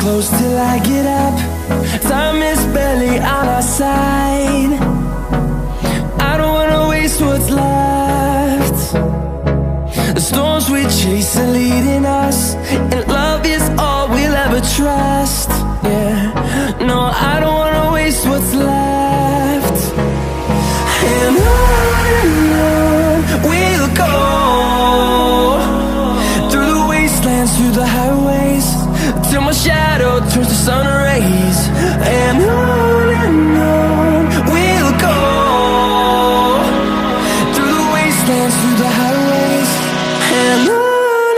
close till I get up. Time is barely on our side. I don't wanna waste what's left. The storms we chase are leading us, and love is all we'll ever trust. Yeah, no, I don't wanna waste what's left. And on we'll go, through the wastelands, through the highways, till my shadow turns to sun rays. And on we'll go, through the wastelands, through the highways, and on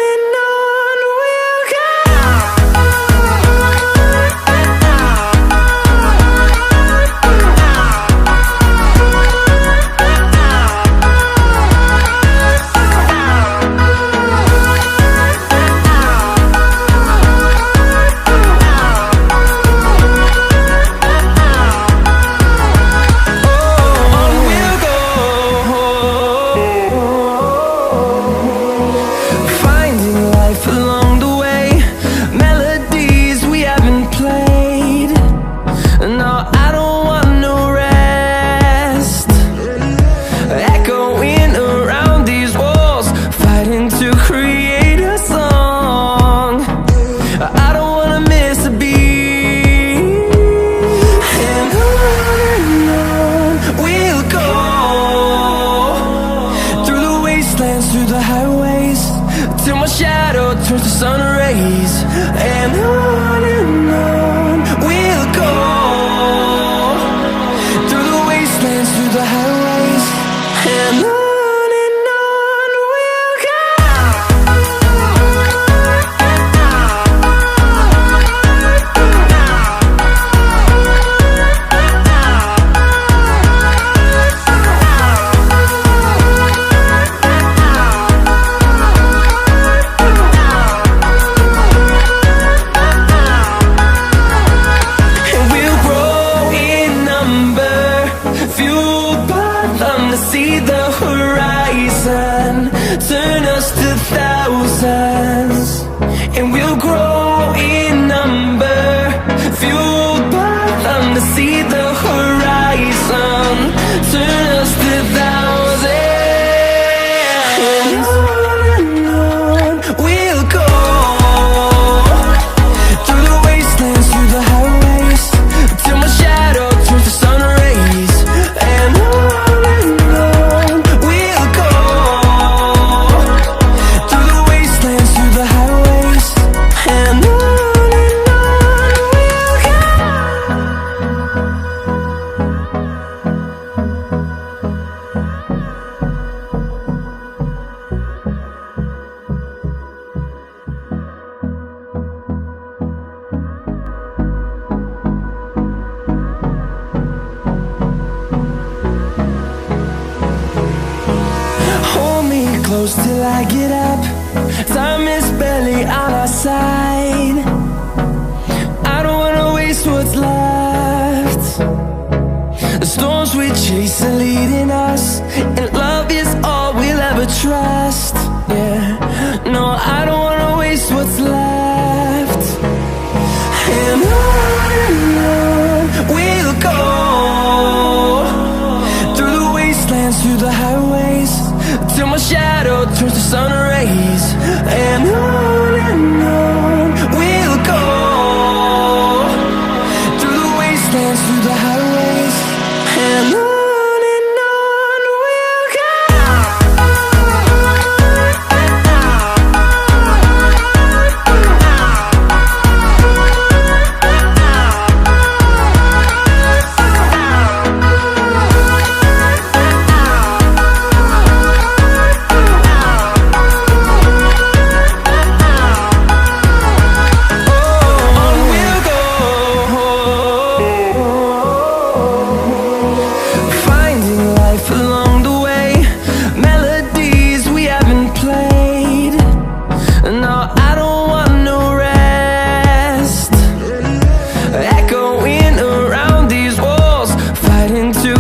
we'll go. Till I get up, time is barely on our side. I don't wanna waste what's left. The storms we chase are leading us, and love is all we'll ever trust. Yeah, no, I don't wanna waste what's left. And on we'll go, through the wastelands, through the highways, till my shadow turns to sun rays. And on we'll go, through the wastelands, through the highways, and on we'll go. To